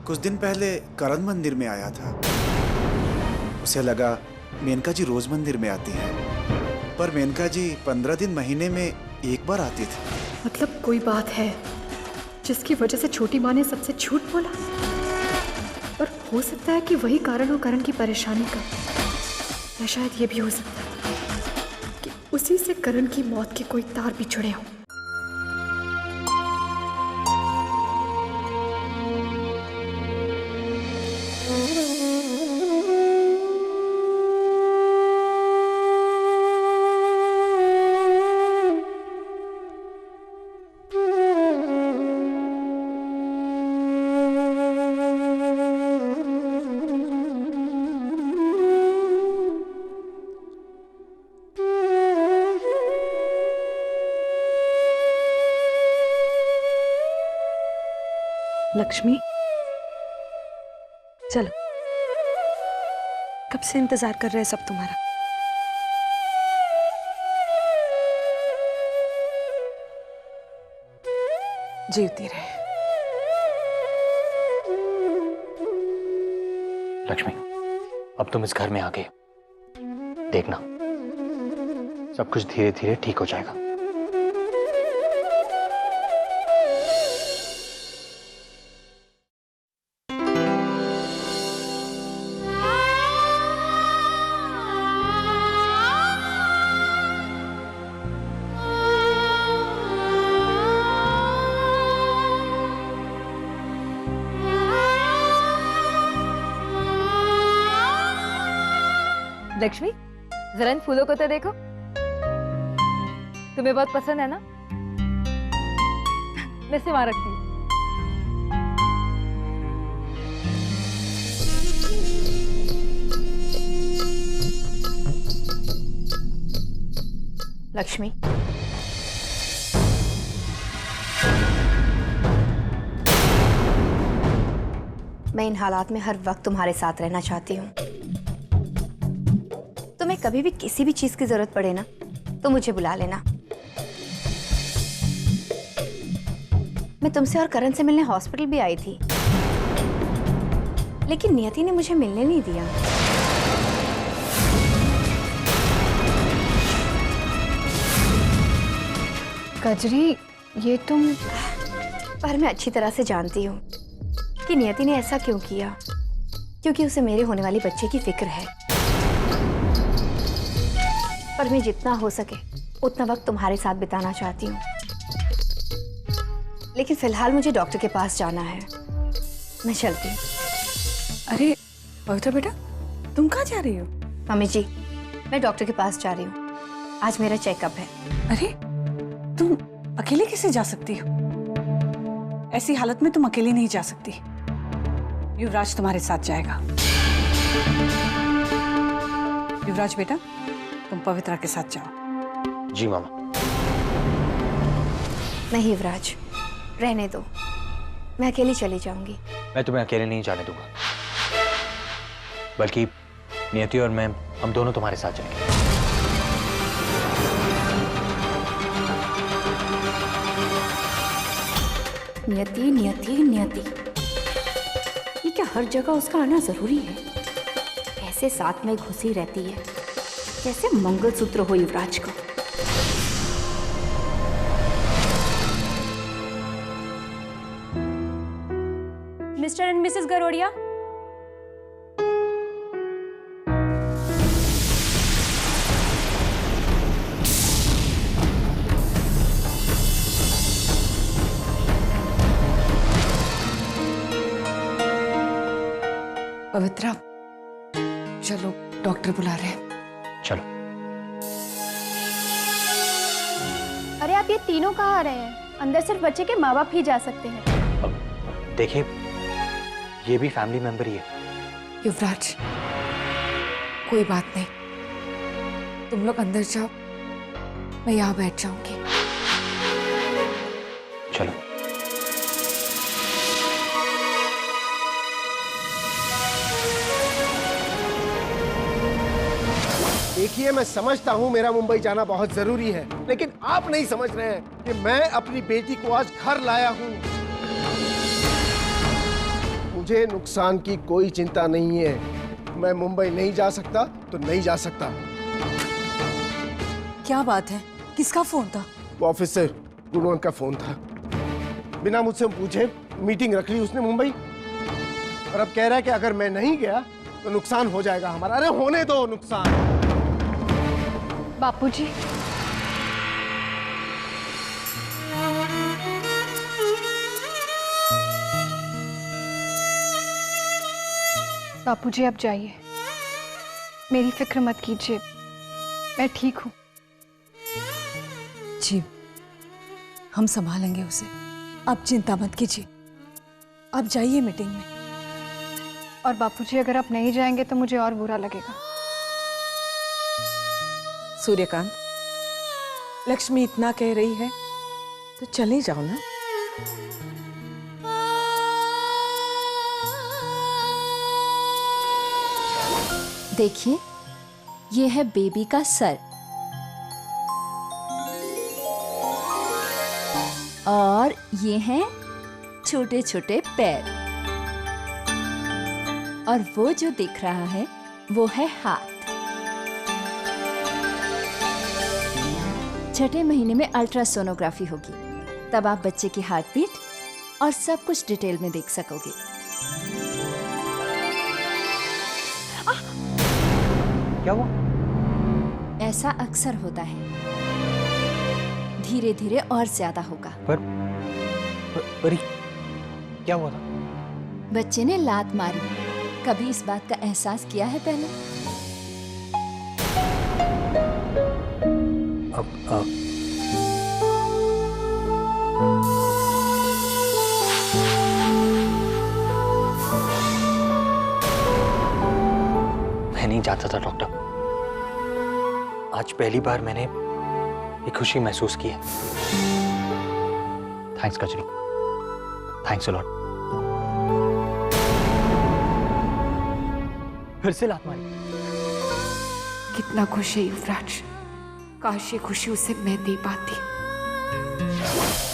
कुछ दिन पहले करण मंदिर में आया था। उसे लगा मेनका जी रोज मंदिर में आती हैं, पर मेनका जी 15 दिन महीने में एक बार आती थी। मतलब कोई बात है जिसकी वजह से छोटी माँ ने सबसे झूठ बोला, और हो सकता है कि वही कारण हो करण की परेशानी का, या शायद ये भी हो सकता है कि उसी से करण की मौत के कोई तार भी जुड़े हों। लक्ष्मी, चलो, कब से इंतजार कर रहे हैं सब तुम्हारा। जीवती रहे। लक्ष्मी, अब तुम इस घर में आ गए, देखना सब कुछ धीरे धीरे ठीक हो जाएगा। लक्ष्मी, जरा इन फूलों को तो देखो, तुम्हें बहुत पसंद है ना? मैं इसे वहां रखती हूँ। लक्ष्मी, मैं इन हालात में हर वक्त तुम्हारे साथ रहना चाहती हूँ। तुम्हें कभी भी किसी भी चीज की जरूरत पड़े ना, तो मुझे बुला लेना। मैं तुमसे और करण से मिलने हॉस्पिटल भी आई थी, लेकिन नियति ने मुझे मिलने नहीं दिया। कजरी, ये तुम... पर मैं अच्छी तरह से जानती हूँ कि नियति ने ऐसा क्यों किया, क्योंकि उसे मेरे होने वाले बच्चे की फिक्र है। पर मैं जितना हो सके उतना वक्त तुम्हारे साथ बिताना चाहती हूँ, लेकिन फिलहाल मुझे डॉक्टर के पास जाना है। मैं चलती हूँ। अरे पवित्र बेटा, तुम कहाँ जा रही हो? मम्मी जी, मैं डॉक्टर के पास जा रही हूँ, आज मेरा चेकअप है। अरे तुम अकेले कैसे जा सकती हो? ऐसी हालत में तुम अकेली नहीं जा सकती। युवराज तुम्हारे साथ जाएगा। युवराज बेटा, तुम पवित्रा के साथ जाओ। जी मामा। नहीं युवराज, रहने दो, मैं अकेली चली जाऊंगी। मैं तुम्हें अकेले नहीं जाने दूंगा, बल्कि नियति और मैं, हम दोनों तुम्हारे साथ जाएंगे। नियति नियति नियति, ये क्या हर जगह उसका आना जरूरी है? ऐसे साथ में घुसी रहती है जैसे मंगलसूत्र हो युवराज को। मिस्टर एंड मिसेस गरोड़िया, पवित्रा, चलो, डॉक्टर बुला रहे हैं। चलो। अरे आप ये तीनों कहाँ आ रहे हैं? अंदर सिर्फ बच्चे के माँ बाप ही जा सकते हैं। अब देखिए, ये भी फैमिली मेंबर ही है। युवराज, कोई बात नहीं, तुम लोग अंदर जाओ, मैं यहाँ बैठ जाऊंगी। चलो। देखिए, मैं समझता हूँ मेरा मुंबई जाना बहुत जरूरी है, लेकिन आप नहीं समझ रहे हैं कि मैं अपनी बेटी को आज घर लाया हूँ। मुझे नुकसान की कोई चिंता नहीं है। मैं मुंबई नहीं जा सकता तो नहीं जा सकता। क्या बात है? किसका फोन था? वो ऑफिस से गुणवंत का फोन था। बिना मुझसे पूछे मीटिंग रख ली उसने मुंबई, और अब कह रहा है कि अगर मैं नहीं गया तो नुकसान हो जाएगा हमारा। अरे होने दो नुकसान। बापूजी, बापूजी आप जाइए, मेरी फिक्र मत कीजिए, मैं ठीक हूँ। जी, हम संभालेंगे उसे, आप चिंता मत कीजिए। आप जाइए मीटिंग में। और बापूजी अगर आप नहीं जाएंगे तो मुझे और बुरा लगेगा। सूर्यकांत, लक्ष्मी इतना कह रही है तो चले जाओ ना। देखिए, ये है बेबी का सर और ये हैं छोटे छोटे पैर, और वो जो दिख रहा है वो है हाथ। छठे महीने में अल्ट्रासोनोग्राफी होगी, तब आप बच्चे की हार्ट बीट और सब कुछ डिटेल में देख सकोगे। क्या हुआ? ऐसा अक्सर होता है, धीरे धीरे और ज्यादा होगा। पर क्या हुआ था? बच्चे ने लात मारी। कभी इस बात का एहसास किया है पहले? अब मैं नहीं जानता था डॉक्टर। आज पहली बार मैंने ये खुशी महसूस की है। Thanks Kajari, thanks a lot. फिर से लात मारी। कितना खुश है युवराज, काश ये खुशी उसे मैं दे पाती।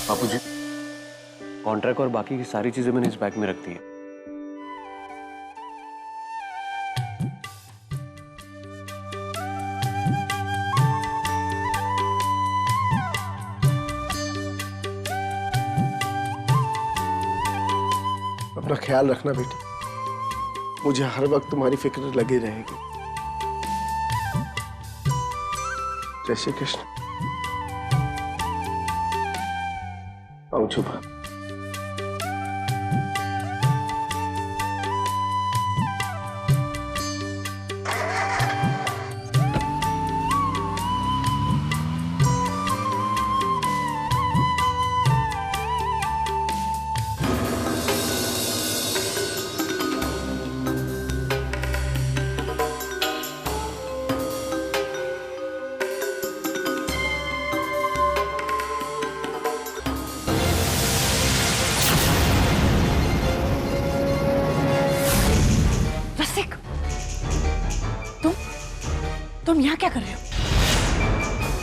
बापूजी, कॉन्ट्रैक्ट और बाकी की सारी चीजें मैंने इस बैग में रख दी है। अपना ख्याल रखना बेटी, मुझे हर वक्त तुम्हारी फिक्र लगी रहेगी। जय श्री कृष्ण। आओ छुपा। तुम यहाँ क्या कर रहे हो?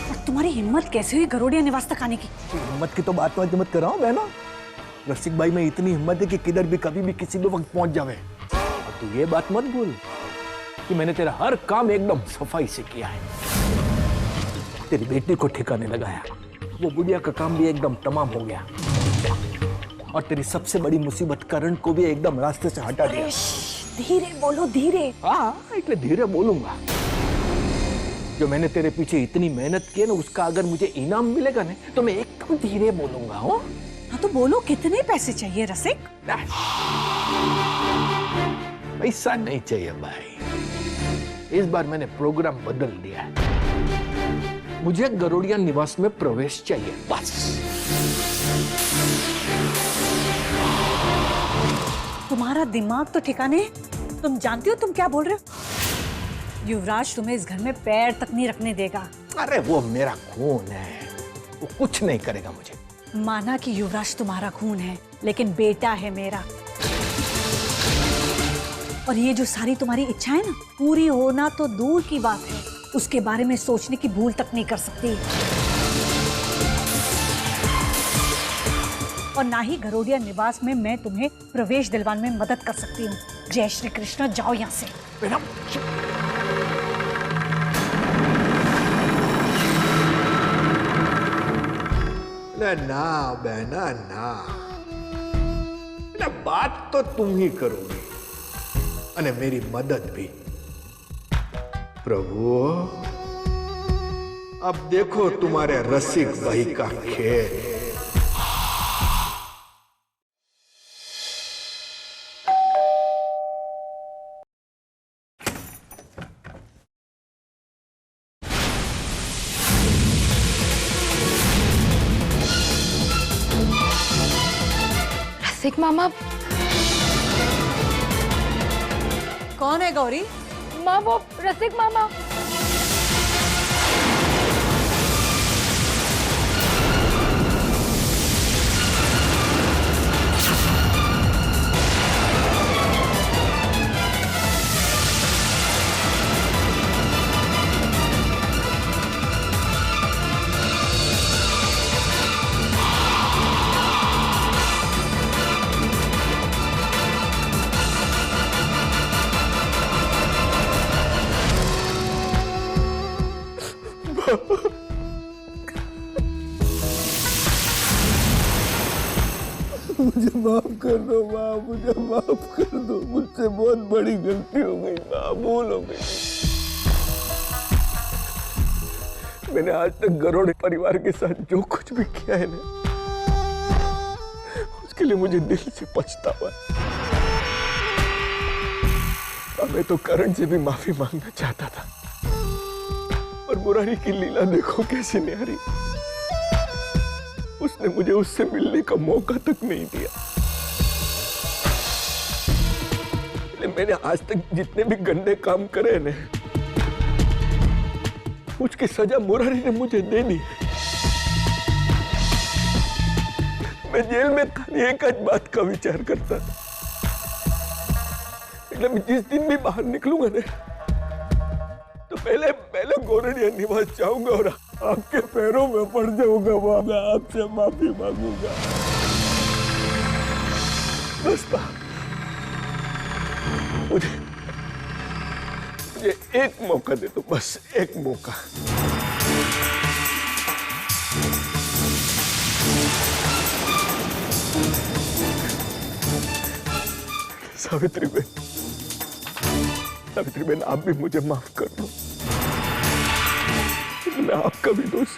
और तुम्हारी हिम्मत कैसे हुई गरोड़िया निवास तक आने की? हिम्मत की तो बात मत कराओ बहना। रसिक भाई में इतनी हिम्मत है कि किधर भी कभी भी किसी भी वक्त पहुंच जावे। और तू ये बात मत भूल कि मैंने तेरा हर काम एकदम सफाई से किया है। तेरी बेटी को ठिकाने लगाया, वो बुढ़िया का काम भी एकदम तमाम हो गया, और तेरी सबसे बड़ी मुसीबत करण को भी एकदम रास्ते से हटा दिया। धीरे बोलो, धीरे। हाँ, इतने धीरे बोलूंगा। जो मैंने तेरे पीछे इतनी मेहनत की है ना, उसका अगर मुझे इनाम मिलेगा ना तो मैं एकदम धीरे बोलूंगा। हो हाँ तो बोलो, कितने पैसे चाहिए रसिक? पैसा नहीं चाहिए भाई, इस बार मैंने प्रोग्राम बदल दिया है। मुझे गरोड़िया निवास में प्रवेश चाहिए, बस। तुम्हारा दिमाग तो ठिकाने है? तुम जानती हो तुम क्या बोल रहे हो? युवराज तुम्हें इस घर में पैर तक नहीं रखने देगा। अरे वो मेरा खून है, वो कुछ नहीं करेगा मुझे। माना कि युवराज तुम्हारा खून है, लेकिन बेटा है मेरा। और ये जो सारी तुम्हारी इच्छा है ना, पूरी होना तो दूर की बात है, उसके बारे में सोचने की भूल तक नहीं कर सकती। और ना ही गरोडिया निवास में मैं तुम्हें प्रवेश दिलवाने में मदद कर सकती हूँ। जय श्री कृष्ण, जाओ यहाँ से। मैडम ना बहना ना, बात तो तुम ही करोगे अने मेरी मदद भी। प्रभु अब देखो तुम्हारे रसिक भाई का खेल। रसिक मामा। कौन है गौरी? माँ वो रसिक मामा। मुझे माफ कर दो माँ, मुझे माफ कर दो। मुझसे बहुत बड़ी गलती हो गई माँ, भूल हो गई। मैंने आज तक गरोड़े परिवार के साथ जो कुछ भी किया है ना, उसके लिए मुझे दिल से पछतावा है। मैं तो करण से भी माफी मांगना चाहता था, पर मुरारी की लीला देखो कैसी न्यारी। उसने मुझे उससे मिलने का मौका तक नहीं दिया। मैंने आज तक जितने भी गंदे काम करे ने, उसकी सजा मुरारी ने मुझे दे दी। मैं जेल में खाली एक ही बात का विचार करता था, मैं जिस दिन भी बाहर निकलूंगा ना, तो पहले गौरडिया निवास जाऊंगा और आपके पैरों में पड़ जाऊंगा। वहां मैं आपसे माफी मांगूंगा। बस मुझे एक मौका दे दो, बस एक मौका। सावित्री बहन, आप भी मुझे माफ कर दो। मैं आपका भी दोस्त।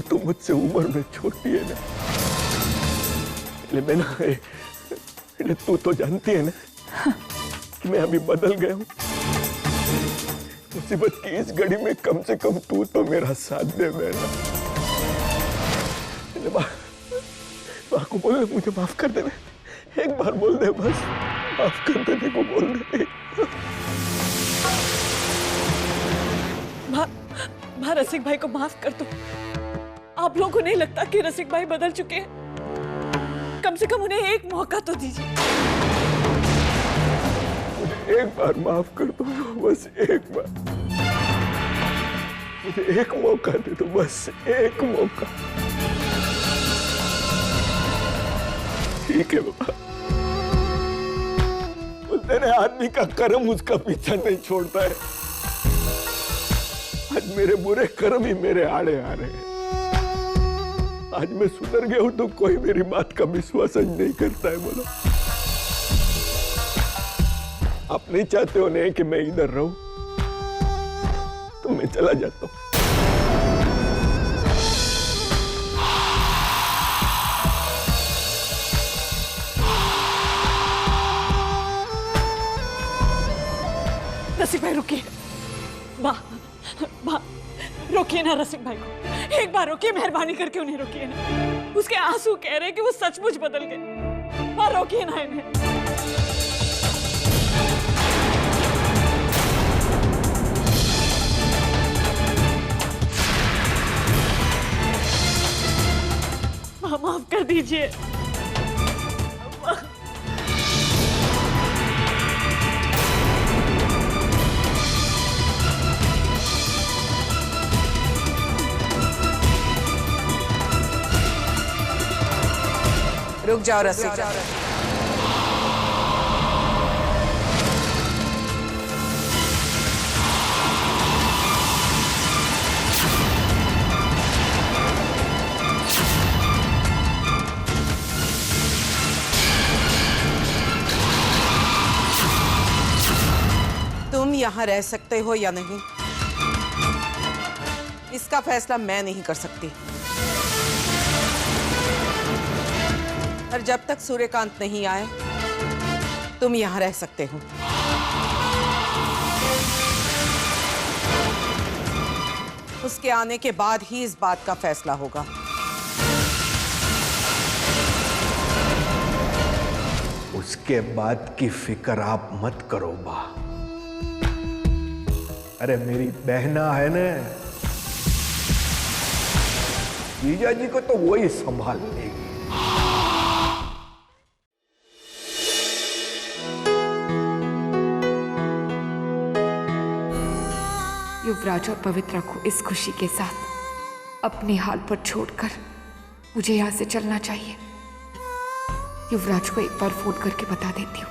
तू मुझसे उम्र में छोटी है ना, तू तो जानती है ना कि मैं अभी बदल गया हूं। मुसीबत की इस घड़ी में कम से कम तू तो मेरा साथ दे। माँ को बोल दे मुझे माफ कर देने, एक बार बोल दे, बस माफ कर देने को बोल दे। माँ रसिक भाई को माफ कर दो। आप लोगों को नहीं लगता कि रसिक भाई बदल चुके हैं? कम से कम उन्हें एक मौका तो दीजिए। मुझे एक बार माफ कर दो, बस एक बार। मुझे एक मौका दे दो, बस एक मौका। ठीक है बाबा। बोलते रहे आदमी का कर्म उसका पीछा नहीं छोड़ता है। आज मेरे बुरे कर्म ही मेरे आड़े आ रहे हैं। आज मैं सुधर गया हूं तो कोई मेरी बात का विश्वास नहीं करता है। बोलो, आप नहीं चाहते हो नहीं कि मैं इधर रहूं, तो मैं चला जाता हूं। रसिक भाई रुकिए। माँ रोकिए ना रसिक भाई को, एक बार रोकिए, मेहरबानी करके उन्हें रोकिए ना। उसके आंसू कह रहे हैं कि वो सचमुच बदल गए। माँ रोकिए ना इन्हें। माँ माफ कर दीजिए। रुक जाओ रसिक। तुम यहाँ रह सकते हो या नहीं, इसका फैसला मैं नहीं कर सकती। और जब तक सूर्यकांत नहीं आए तुम यहाँ रह सकते हो। उसके आने के बाद ही इस बात का फैसला होगा। उसके बाद की फिक्र आप मत करो बा। अरे मेरी बहना है ना, जीजा जी को तो वही संभाल लेगी। युवराज और पवित्रा को इस खुशी के साथ अपने हाल पर छोड़कर मुझे यहाँ से चलना चाहिए। युवराज को एक बार फोन करके बता देती हूँ।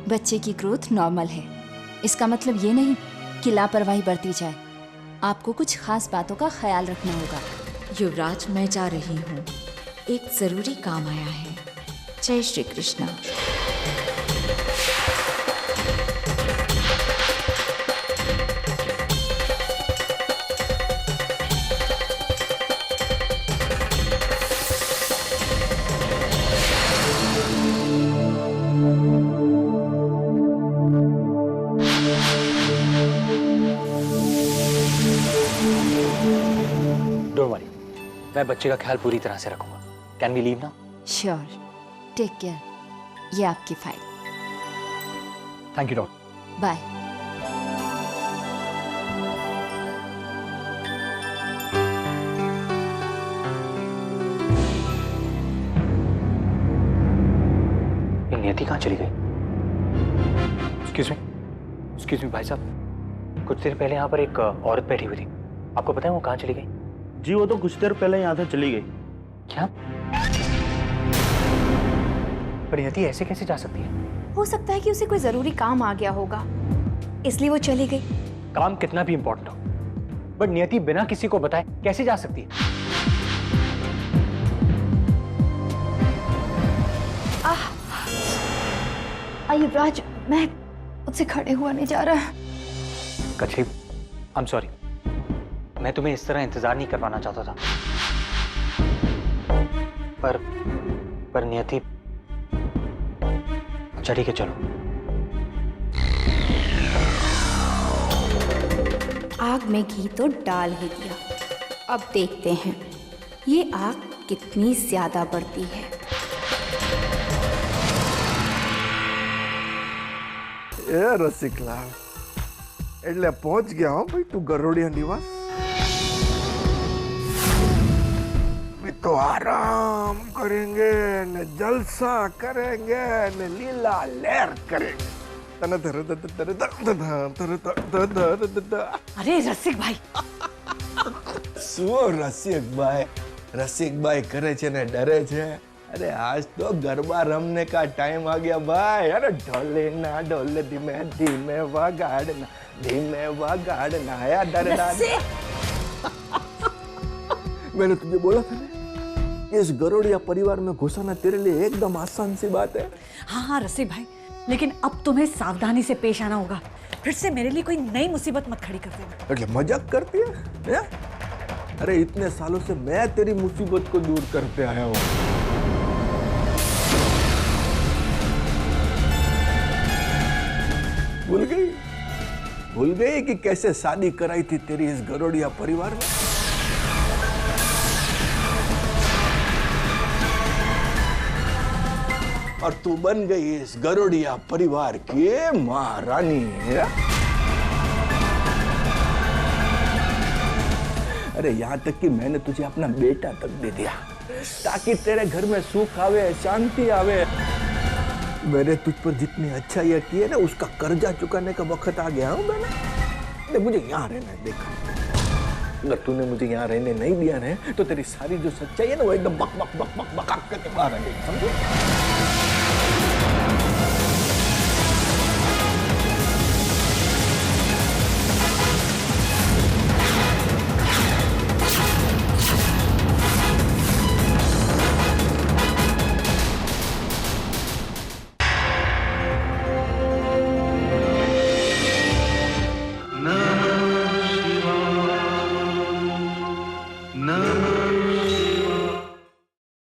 बच्चे की ग्रोथ नॉर्मल है, इसका मतलब ये नहीं कि लापरवाही बरती जाए। आपको कुछ खास बातों का ख्याल रखना होगा। युवराज, मैं जा रही हूँ, एक जरूरी काम आया है। जय श्री कृष्णा। मैं बच्चे का ख्याल पूरी तरह से रखूंगा। Can we leave now? Sure, take care. ये आपकी file. Thank you doctor. Bye. ये नियति कहाँ चली गई? एक्सक्यूज मी भाई साहब, कुछ देर पहले यहाँ पर एक औरत बैठी हुई थी, आपको पता है वो कहाँ चली गई? जी वो तो कुछ देर पहले यहाँ से चली गई। क्या? पर नियति ऐसे कैसे जा सकती है? हो सकता है कि उसे कोई जरूरी काम आ गया होगा, इसलिए वो चली गई। काम कितना भी इंपॉर्टेंट हो, बट नियति बिना किसी को बताए कैसे जा सकती है? युवराज, मैं मुझसे खड़े हुआ नहीं जा रहा। कचरी, आई एम सॉरी, मैं तुम्हें इस तरह इंतजार नहीं करवाना चाहता था, पर नियति, चढ़ी के चलो। आग में घी तो डाल ही दिया, अब देखते हैं ये आग कितनी ज्यादा बढ़ती है। ए रसिकलाल, એટલે પહોંચ ગયા હો ભાઈ તું ગરોડિયા નિવાસ। तो आराम करेंगे न जलसा करेंगे न लीला लहर करेंगे। अरे रसिक भाई, શું રસિકભાઈ કરે છે ને ડરે છે? अरे आज तो गरबा रमने का टाइम आ गया भाई। अरे ढोले ना ढोले धीमे धीमे वगाड़ना या डरना। मैंने तुझे बोला था ना, इस गरोड़िया परिवार में घुसाना तेरे लिए एकदम आसान सी बात है। हाँ हाँ रसिक भाई, लेकिन अब तुम्हें सावधानी से पेश आना होगा। फिर से मेरे लिए कोई नई मुसीबत मत खड़ी कर देना। એટલે મજાક करती है? अरे इतने सालों से मैं तेरी मुसीबत को दूर करते आया हूँ। भूल गई कि कैसे शादी कराई थी तेरी इस गरोड़िया परिवार में? और तू बन गई इस गरोड़िया परिवार की महारानी। अरे यहाँ तक कि मैंने तुझे अपना बेटा तक दे दिया ताकि तेरे घर में सुख आवे, शांति आवे। मैंने तुझ पर जितनी अच्छाइयाँ की है ना, उसका कर्जा चुकाने का वक्त आ गया हूँ मैंने। मुझे यहाँ रहना है। देखा, अगर तूने मुझे यहाँ रहने नहीं दिया ना, तो तेरी सारी जो सच्चाई है ना, वो एकदम बक बक बक बक बक करके बाहर आ गई, समझे?